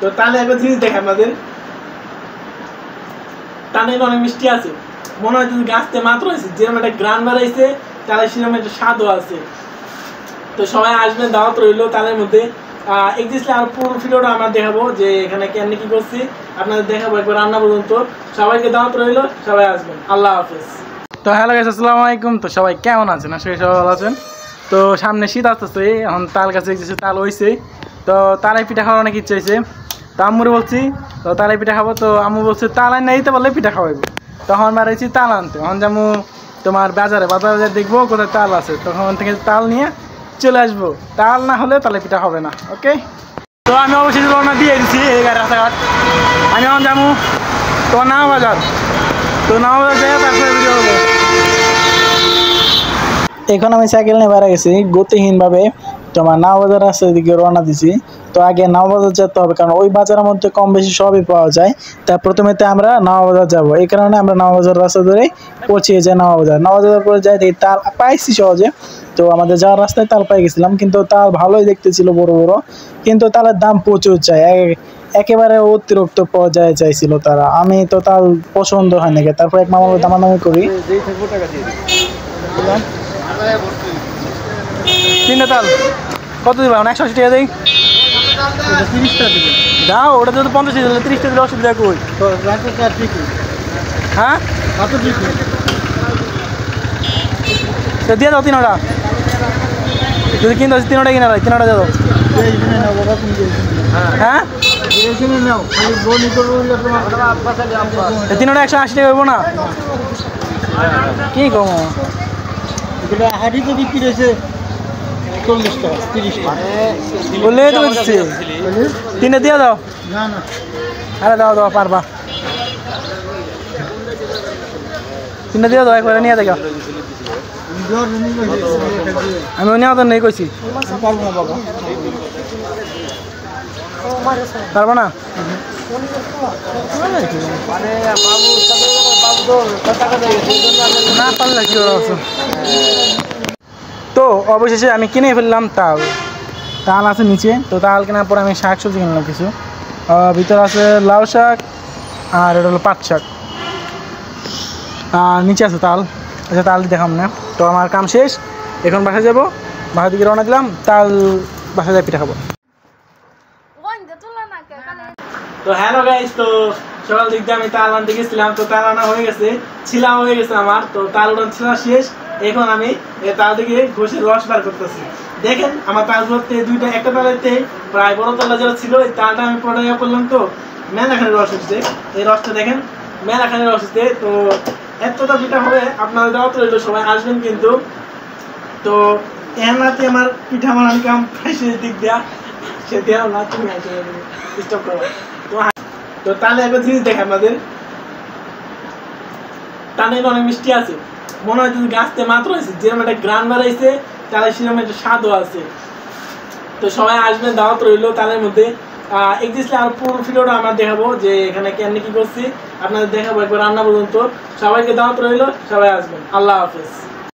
তো তাহলে একটা জিনিস দেখে আপনাদের, টানে অনেক মিষ্টি আছে, মনে হয় যদি গাছতে মাত্র হয়েছে যেরকম একটা গ্রান বাড়াইছে তাহলে সেরকম একটা স্বাদও আছে। তো সবাই আসবেন, দাওয়াত রইলো। তালের মধ্যে এক্সিস্টলি আর পুরো ভিডিওটা আমরা দেখাবো যে এখানে কেমনি কি করছি আপনাদের দেখাবো একবার রান্না পর্যন্ত। সবাইকে দাওয়াত রইলো, সবাই আসবেন। আল্লাহ হাফেজ। তো হ্যালো গাইস, আসসালামু আলাইকুম। তো সবাই কেমন আছেন? আশা করি সবাই ভালো আছেন। তো সামনে শীত আসতেছে, এখন তাল গাছে কিছু তাল হয়েছে, তো তালাই পিঠা খাওয়ার অনেক ইচ্ছা হয়েছে। তো আম্মুরে বলছি তো তালাই পিঠা খাবো, তো আম্মু বলছে তাল আই না দিতে পারলে পিঠা খাওয়াইবো। তখন বাড়াইছি তাল আনতে, এখন যেমন তোমার বাজারে দেখবো কোথায় তাল আছে, তখন থেকে তাল নিয়ে চলে আসবো। তাল না হলে তালে পিঠা হবে না। ওকে, তো আমি অবশ্যই রওনা দিয়ে দিচ্ছি এই গাড়ি রাস্তাঘাট। আমি এখন যাবো তোমার নাও বাজার, তো নাও বাজার যাই তারপরে ভিডিও হবো। এখন আমি সাইকেল নিয়ে বেড়া গেছি গতিহীনভাবে তোমার নাওবাজার রাস্তার দিকে রওনা দিছি। তো আগে নাওবাজার যেতে হবে, কারণ ওই বাজারের মধ্যে কম বেশি সবই পাওয়া যায়। তা প্রথমেতে আমরা নাওবাজার যাব, এই কারণে আমরা নাওবাজার রাস্তা ধরে পৌঁছে যাই নাওবাজার পরে যাই দেখি তাল পাইছি সহজে। তো আমাদের যাওয়ার রাস্তায় তাল পাই গেছিলাম, কিন্তু তাল ভালোই দেখতে ছিল, বড় বড়, কিন্তু তালের দাম প্রচুর চাই, একেবারে অতিরিক্ত পর্যায়ে চাইছিল তারা। আমি তো তাল পছন্দ হয় নাকি, তারপর এক মামার দামাদামি করি। তিনটা তাল কত দিবা? 180 টাকা দিই। 30 টাকা দিবে দাও, ওটা যদি 50 দিলে 30 টাকা দিলে অসুবিধা কই? হ্যাঁ তো দিয়ে দাও 3টা, যদি কিনতে 3টা কিনা হয় 3টা দিয়ে দাও। হ্যাঁ 3টা 180 টাকা হইব না? কি কম হাঁটি তো বিক্রি হয়েছে 40 টাকা 30 টাকা বলে তো বলছে। 3টা দিয়ে দাও। না না, আরে দাও দাও, পারবা। 3টা দিয়ে দাও, একবারে নিয়ে দেখো। আমি নিয়ে তো নেই কইছি, পারবো না। না পারলে কি আছে। তো অবশেষে আমি কিনে ফেললাম তাল। তাল আছে নিচে, তো তাল কেনার পর আমি শাক সবজি কিনলাম কিছু। ভিতরে আছে লাউ শাক আর এটা হলো পাট শাক, আর নিচে আছে তাল। আচ্ছা তাল দেখাম না। তো আমার কাম শেষ, এখন বাসায় যাবো। বাসার দিকে রওনা দিলাম, তাল বাসায় যাই পিঠা খাবো। তো হ্যালো গাইস, তো সকাল দিক দিয়ে আমি তাল আনতে গেছিলাম, তো তাল আনা হয়ে গেছে, ছিলা হয়ে গেছে আমার। তো তাল উঠান ছিলা শেষ, এখন আমি তাল থেকে ঘষে রস বার করতেছি। দেখেন আমার তালগুলোতে দুইটা, একটা তালেতে প্রায় বড় তালা যেটা ছিল এই তালটা আমি পরে করলাম, তো মেলাখানে রস হচ্ছে। এই রসটা দেখেন মেলাখানে রস হচ্ছে। তো এতটা পিঠা হবে, আপনাদের দাওয়াত রইল, সবাই আসবেন কিন্তু। তো এনাতে আমার পিঠা বানানোর কাম শেষ দিক দেয়া, সে দেওয়া না, তুমি স্টপ করো। তো তাহলে একটা জিনিস দেখে আপনাদের, টানে অনেক মিষ্টি আছে, মনে হয় যদি গাছতে মাত্র হয়েছে যেরকম একটা গ্রান বাড়াইছে তাহলে সেরকম একটা স্বাদও আছে। তো সবাই আসবেন, দাওয়াত রইলো। তালের মধ্যে এক্সিস্টলি আর পুরো ভিডিওটা আমরা দেখাবো যে এখানে কেমনি কি করছি আপনাদের দেখাবো একবার রান্না পর্যন্ত। সবাইকে দাওয়াত রইলো, সবাই আসবেন। আল্লাহ হাফেজ।